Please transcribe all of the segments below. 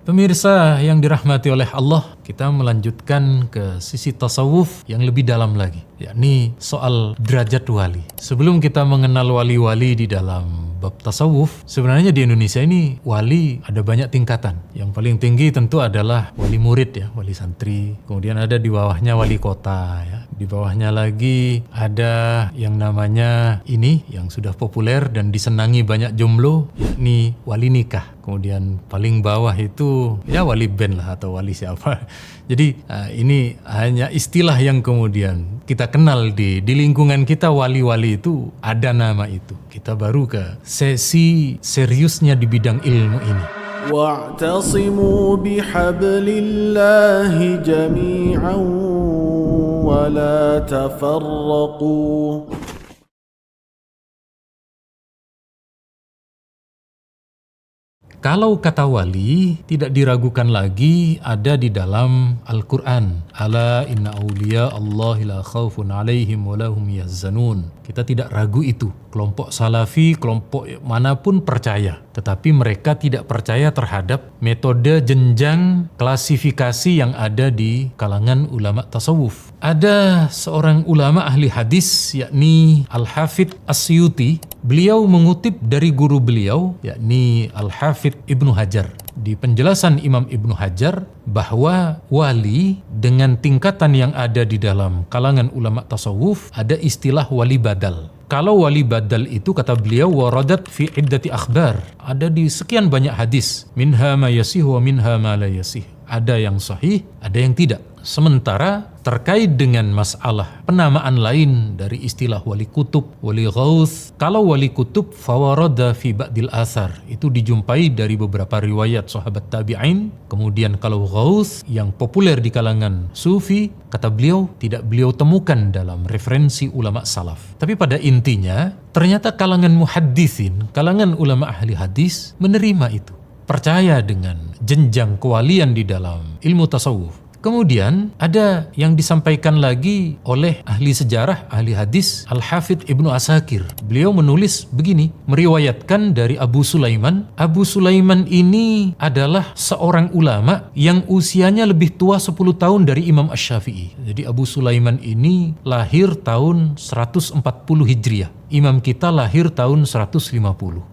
Pemirsa yang dirahmati oleh Allah, kita melanjutkan ke sisi tasawuf yang lebih dalam lagi, yakni soal derajat wali. Sebelum kita mengenal wali-wali di dalam bab tasawuf, sebenarnya di Indonesia ini wali ada banyak tingkatan. Yang paling tinggi tentu adalah wali murid ya, wali santri. Kemudian ada di bawahnya wali kota ya. Di bawahnya lagi ada yang namanya ini yang sudah populer dan disenangi banyak jomblo, yakni wali nikah. Kemudian paling bawah itu ya wali band lah atau wali siapa. Jadi ini hanya istilah yang kemudian kita kenal di lingkungan kita. Wali-wali itu ada nama itu. Kita baru ke sesi seriusnya di bidang ilmu ini. Wa'tasimu bihablillahi jami'an wa la tafarraqu. Kalau kata wali tidak diragukan lagi ada di dalam Al-Quran. Ala inna awliya Allahi la khawfun alaihim wa lahum yahzanun. Kita tidak ragu itu. Kelompok salafi, kelompok manapun percaya. Tetapi mereka tidak percaya terhadap metode jenjang klasifikasi yang ada di kalangan ulama tasawuf. Ada seorang ulama ahli hadis yakni Al-Hafidh As-Suyuti. Beliau mengutip dari guru beliau yakni Al-Hafidh Ibnu Hajar. Di penjelasan Imam Ibnu Hajar bahwa wali dengan tingkatan yang ada di dalam kalangan ulama tasawuf ada istilah wali badal. Kalau wali badal itu kata beliau waradat fi iddati akhbar, ada di sekian banyak hadis, minha ma yasih wa minha ma la yasih. Ada yang sahih, ada yang tidak. Sementara terkait dengan masalah penamaan lain dari istilah wali kutub, wali ghauth, kalau wali kutub fawarada fi ba'dil athar, itu dijumpai dari beberapa riwayat sahabat tabi'in. Kemudian kalau ghauth yang populer di kalangan sufi, kata beliau tidak beliau temukan dalam referensi ulama salaf. Tapi pada intinya ternyata kalangan muhadditsin, kalangan ulama ahli hadis menerima itu, percaya dengan jenjang kewalian di dalam ilmu tasawuf. Kemudian ada yang disampaikan lagi oleh ahli sejarah, ahli hadis Al-Hafidh Ibnu Asakir. Beliau menulis begini, meriwayatkan dari Abu Sulaiman. Abu Sulaiman ini adalah seorang ulama yang usianya lebih tua 10 tahun dari Imam Asy-Syafi'i. Jadi Abu Sulaiman ini lahir tahun 140 Hijriah. Imam kita lahir tahun 150.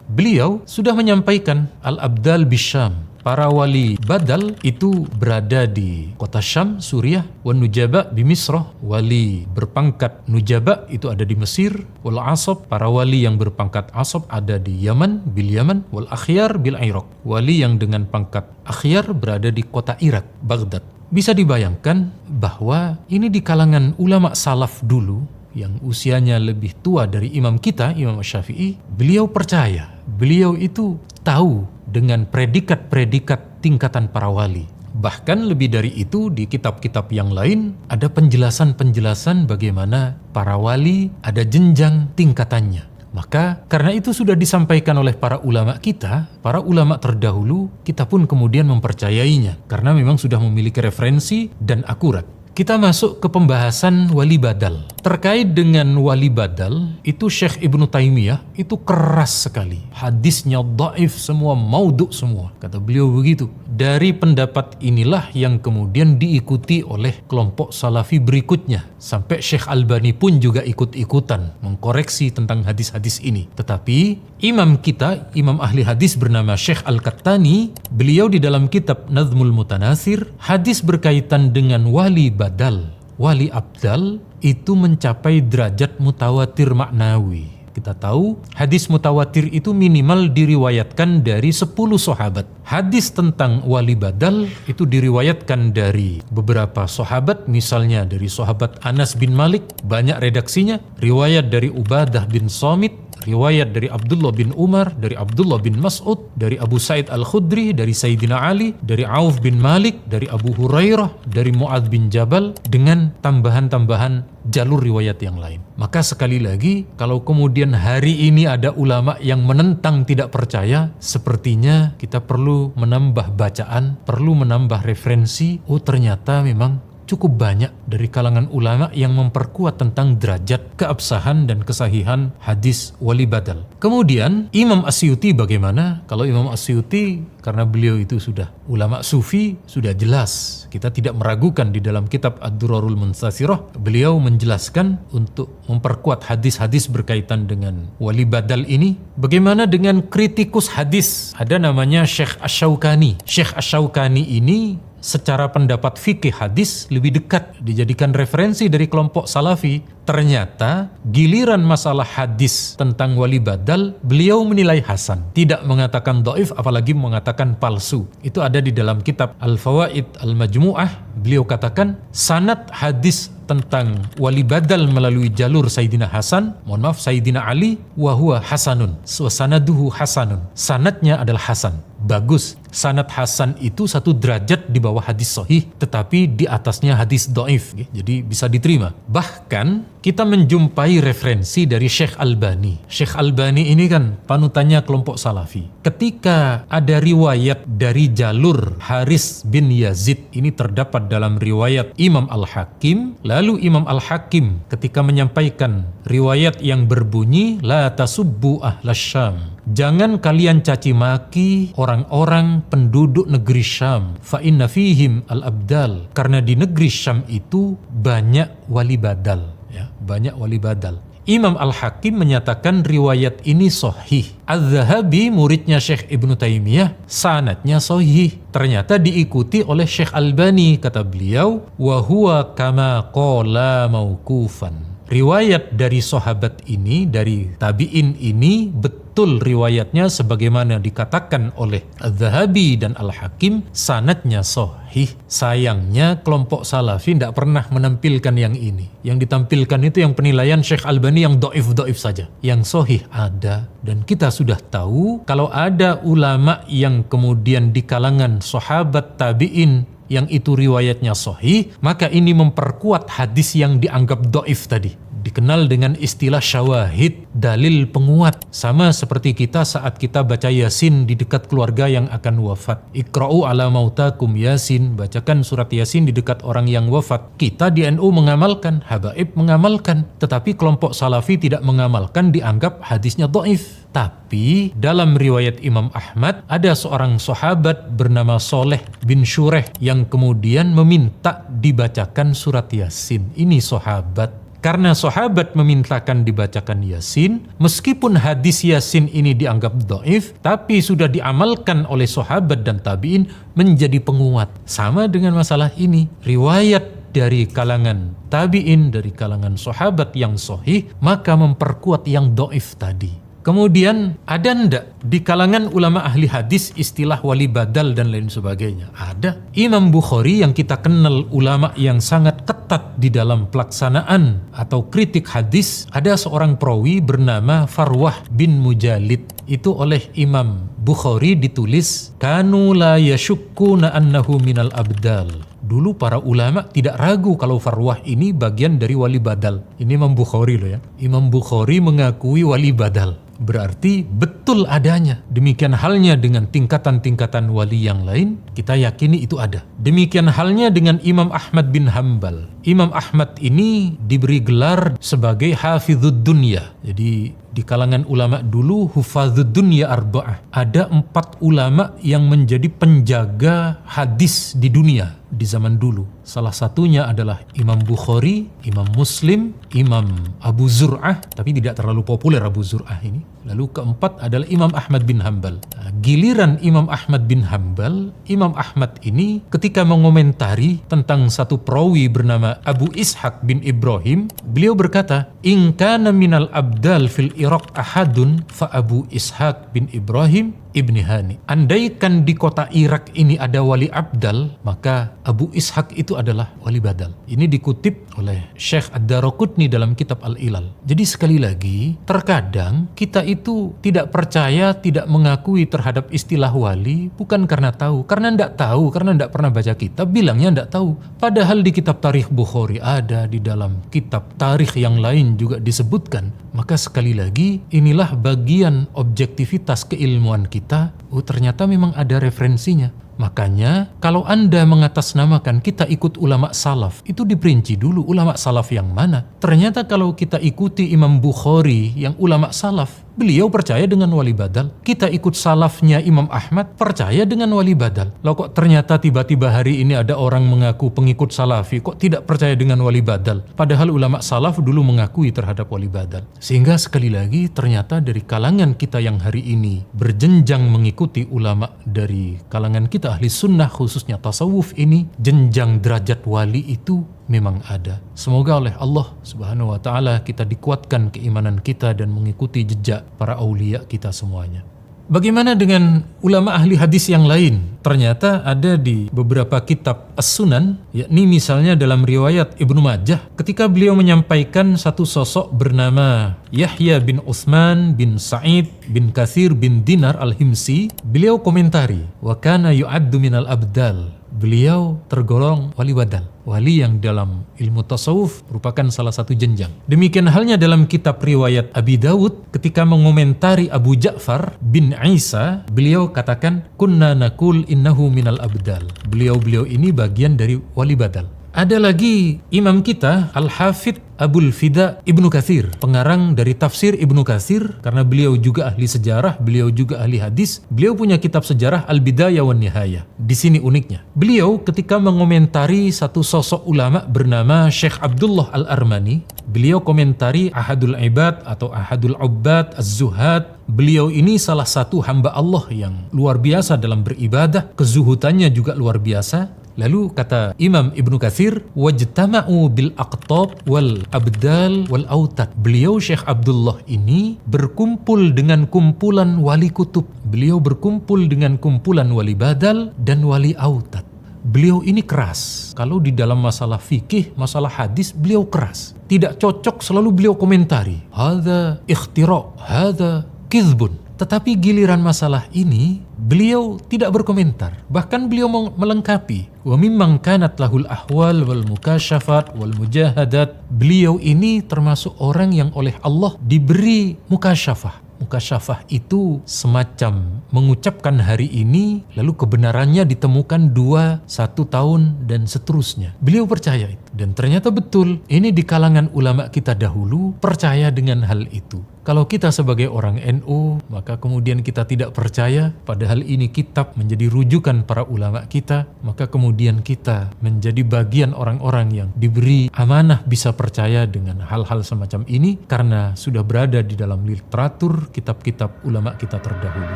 Beliau sudah menyampaikan Al-Abdal Bisyam. Para wali badal itu berada di kota Syam, Suriah, wan nujaba bi Misrah, wali berpangkat nujaba itu ada di Mesir, wal asab, para wali yang berpangkat asab ada di Yaman, bil Yaman, wal akhyar bil Iraq, wali yang dengan pangkat akhyar berada di kota Irak, Baghdad. Bisa dibayangkan bahwa ini di kalangan ulama salaf dulu yang usianya lebih tua dari imam kita, Imam Syafi'i, beliau percaya, beliau itu tahu dengan predikat-predikat tingkatan para wali. Bahkan lebih dari itu di kitab-kitab yang lain ada penjelasan-penjelasan bagaimana para wali ada jenjang tingkatannya. Maka karena itu sudah disampaikan oleh para ulama kita, para ulama terdahulu, kita pun kemudian mempercayainya karena memang sudah memiliki referensi dan akurat. Kita masuk ke pembahasan wali badal. Terkait dengan wali badal, itu Syekh Ibnu Taimiyah itu keras sekali. Hadisnya dhaif semua, maudhu semua. Kata beliau begitu. Dari pendapat inilah yang kemudian diikuti oleh kelompok salafi berikutnya. Sampai Syekh Albani pun juga ikut-ikutan mengkoreksi tentang hadis-hadis ini. Tetapi imam kita, imam ahli hadis bernama Syekh Al-Qattani, beliau di dalam kitab Nazmul Mutanasir, hadis berkaitan dengan wali badal, wali abdal itu mencapai derajat mutawatir maknawi. Kita tahu hadis mutawatir itu minimal diriwayatkan dari 10 sahabat. Hadis tentang wali badal itu diriwayatkan dari beberapa sahabat, misalnya dari sahabat Anas bin Malik, banyak redaksinya, riwayat dari Ubadah bin Samit, riwayat dari Abdullah bin Umar, dari Abdullah bin Mas'ud, dari Abu Sa'id Al-Khudri, dari Sayyidina Ali, dari Auf bin Malik, dari Abu Hurairah, dari Mu'adz bin Jabal, dengan tambahan-tambahan jalur riwayat yang lain. Maka sekali lagi, kalau kemudian hari ini ada ulama yang menentang tidak percaya, sepertinya kita perlu menambah bacaan, perlu menambah referensi. Oh ternyata memang cukup banyak dari kalangan ulama yang memperkuat tentang derajat keabsahan dan kesahihan hadis wali badal. Kemudian Imam Asyuti bagaimana? Kalau Imam Asyuti, karena beliau itu sudah ulama sufi, sudah jelas. Kita tidak meragukan di dalam kitab Ad-Durarul Munsasirah, beliau menjelaskan untuk memperkuat hadis-hadis berkaitan dengan wali badal ini. Bagaimana dengan kritikus hadis? Ada namanya Syekh Asy-Syaukani. Syekh Asy-Syaukani ini secara pendapat fikih hadis lebih dekat dijadikan referensi dari kelompok salafi. Ternyata giliran masalah hadis tentang wali badal, beliau menilai hasan, tidak mengatakan dhaif, apalagi mengatakan palsu. Itu ada di dalam kitab Al-Fawaid Al-Majmu'ah. Beliau katakan sanad hadis tentang wali badal melalui jalur Sayyidina Hasan, mohon maaf Sayyidina Ali, wa huwa hasanun, wa sanaduhu hasanun. Sanadnya adalah hasan, bagus. Sanad hasan itu satu derajat di bawah hadis sahih, tetapi di atasnya hadis dhaif, jadi bisa diterima. Bahkan kita menjumpai referensi dari Syekh Albani. Syekh Albani ini kan panutannya kelompok salafi. Ketika ada riwayat dari jalur Haris bin Yazid, ini terdapat dalam riwayat Imam Al-Hakim. Lalu Imam Al-Hakim ketika menyampaikan riwayat yang berbunyi la tasubbu ahlas Syam, jangan kalian caci maki orang-orang penduduk negeri Syam, fa inna fihim al-abdal, karena di negeri Syam itu banyak wali badal, ya, banyak wali badal. Imam Al-Hakim menyatakan riwayat ini sahih. Az-Zahabi, muridnya Syekh Ibnu Taimiyah, sanadnya sahih. Ternyata diikuti oleh Syekh Albani, kata beliau, wa huwa kama qala mauqufan. Riwayat dari sahabat ini, dari tabi'in ini, betul riwayatnya sebagaimana dikatakan oleh Az-Zahabi dan Al-Hakim, sanadnya sahih. Sayangnya kelompok salafi tidak pernah menampilkan yang ini. Yang ditampilkan itu yang penilaian Syekh Albani yang dhaif-dhaif saja. Yang sahih ada. Dan kita sudah tahu kalau ada ulama yang kemudian di kalangan sahabat tabi'in yang itu riwayatnya sahih, maka ini memperkuat hadis yang dianggap dhaif tadi. Dikenal dengan istilah syawahid, dalil penguat. Sama seperti kita saat kita baca Yasin di dekat keluarga yang akan wafat. Iqra'u ala mautakum Yasin, bacakan surat Yasin di dekat orang yang wafat. Kita di NU mengamalkan, Habaib mengamalkan, tetapi kelompok salafi tidak mengamalkan, dianggap hadisnya dhaif. Tapi dalam riwayat Imam Ahmad ada seorang sahabat bernama Soleh bin Syureh yang kemudian meminta dibacakan surat Yasin. Ini sahabat. Karena sahabat memintakan dibacakan Yasin, meskipun hadis Yasin ini dianggap dhaif, tapi sudah diamalkan oleh sahabat dan tabi'in menjadi penguat. Sama dengan masalah ini, riwayat dari kalangan tabi'in, dari kalangan sahabat yang sahih, maka memperkuat yang dhaif tadi. Kemudian ada ndak di kalangan ulama ahli hadis istilah wali badal dan lain sebagainya? Ada. Imam Bukhari yang kita kenal ulama yang sangat ketat di dalam pelaksanaan atau kritik hadis, ada seorang perawi bernama Farwah bin Mujalid. Itu oleh Imam Bukhari ditulis kanu la yashukkuna annahu minal abdal. Dulu para ulama tidak ragu kalau Farwah ini bagian dari wali badal. Ini Imam Bukhari loh ya. Imam Bukhari mengakui wali badal. Berarti betul adanya. Demikian halnya dengan tingkatan-tingkatan wali yang lain, kita yakini itu ada. Demikian halnya dengan Imam Ahmad bin Hanbal. Imam Ahmad ini diberi gelar sebagai Hafizud Dunya. Jadi di kalangan ulama dulu Hufazud Dunya Arba'ah. Ada 4 ulama yang menjadi penjaga hadis di dunia di zaman dulu. Salah satunya adalah Imam Bukhari, Imam Muslim, Imam Abu Zur'ah, tapi tidak terlalu populer Abu Zur'ah ini. Lalu keempat adalah Imam Ahmad bin Hanbal. Nah, giliran Imam Ahmad bin Hanbal, Imam Ahmad ini ketika mengomentari tentang satu perawi bernama Abu Ishaq bin Ibrahim, beliau berkata, "In kana minal abdal fil Iraq ahadun fa Abu Ishaq bin Ibrahim Ibni Hani." Andaikan di kota Irak ini ada wali abdal, maka Abu Ishaq itu adalah wali badal. Ini dikutip oleh Syekh Ad-Daraqutni dalam kitab Al-Ilal. Jadi sekali lagi, terkadang kita itu tidak percaya, tidak mengakui terhadap istilah wali, bukan karena tahu. Karena tidak tahu, karena tidak pernah baca kitab, bilangnya tidak tahu. Padahal di kitab Tarikh Bukhari ada, di dalam kitab tarikh yang lain juga disebutkan. Maka sekali lagi, inilah bagian objektivitas keilmuan kita Oh, ternyata memang ada referensinya. Makanya kalau Anda mengatasnamakan kita ikut ulama salaf, itu diperinci dulu ulama salaf yang mana. Ternyata kalau kita ikuti Imam Bukhari yang ulama salaf, beliau percaya dengan wali badal. Kita ikut salafnya Imam Ahmad, percaya dengan wali badal. Loh kok ternyata tiba-tiba hari ini ada orang mengaku pengikut salafi, kok tidak percaya dengan wali badal? Padahal ulama salaf dulu mengakui terhadap wali badal. Sehingga sekali lagi ternyata dari kalangan kita yang hari ini berjenjang mengikuti ulama dari kalangan kita ahli sunnah khususnya tasawuf ini, jenjang derajat wali itu memang ada. Semoga oleh Allah Subhanahu wa taala kita dikuatkan keimanan kita dan mengikuti jejak para aulia kita semuanya. Bagaimana dengan ulama ahli hadis yang lain? Ternyata ada di beberapa kitab As-Sunan, yakni misalnya dalam riwayat Ibnu Majah, ketika beliau menyampaikan satu sosok bernama Yahya bin Utsman bin Sa'id bin Katsir bin Dinar al-Himsi, beliau komentari, wa kana yu'addu minal abdal. Beliau tergolong wali badal, wali yang dalam ilmu tasawuf merupakan salah satu jenjang. Demikian halnya dalam kitab riwayat Abi Dawud, ketika mengomentari Abu Ja'far bin Isa, beliau katakan, kunna nakul innahu minal abdal. Beliau ini bagian dari wali badal. Ada lagi imam kita Al-Hafidh Abul Fida Ibnu Katsir, pengarang dari tafsir Ibnu Katsir, karena beliau juga ahli sejarah, beliau juga ahli hadis. Beliau punya kitab sejarah Al-Bidayah wan Nihayah. Di sini uniknya, beliau ketika mengomentari satu sosok ulama bernama Syekh Abdullah Al-Armani, beliau komentari Ahadul Ibad atau Ahadul Ubbad Az-Zuhad. Beliau ini salah satu hamba Allah yang luar biasa dalam beribadah, kezuhutannya juga luar biasa. Lalu kata Imam Ibnu Katsir, wajtama'u bil aqtab wal abdal wal autad. Beliau Syekh Abdullah ini berkumpul dengan kumpulan wali kutub. Beliau berkumpul dengan kumpulan wali badal dan wali autad. Beliau ini keras. Kalau di dalam masalah fikih, masalah hadis, beliau keras. Tidak cocok selalu beliau komentari. Hadza ikhtira, hadza kizbun. Tetapi giliran masalah ini, beliau tidak berkomentar. Bahkan beliau melengkapi. Wa mimman kanat lahul ahwal wal mukasyafat wal mujahadat. Beliau ini termasuk orang yang oleh Allah diberi mukasyafah. Mukasyafah itu semacam mengucapkan hari ini, lalu kebenarannya ditemukan 1 tahun dan seterusnya. Beliau percaya itu. Dan ternyata betul, ini di kalangan ulama kita dahulu percaya dengan hal itu. Kalau kita sebagai orang NU, maka kemudian kita tidak percaya, padahal ini kitab menjadi rujukan para ulama kita, maka kemudian kita menjadi bagian orang-orang yang diberi amanah bisa percaya dengan hal-hal semacam ini, karena sudah berada di dalam literatur kitab-kitab ulama kita terdahulu.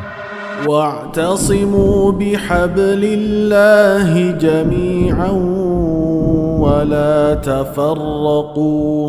واعتصموا بحبل الله جميعا ولا تفرقوا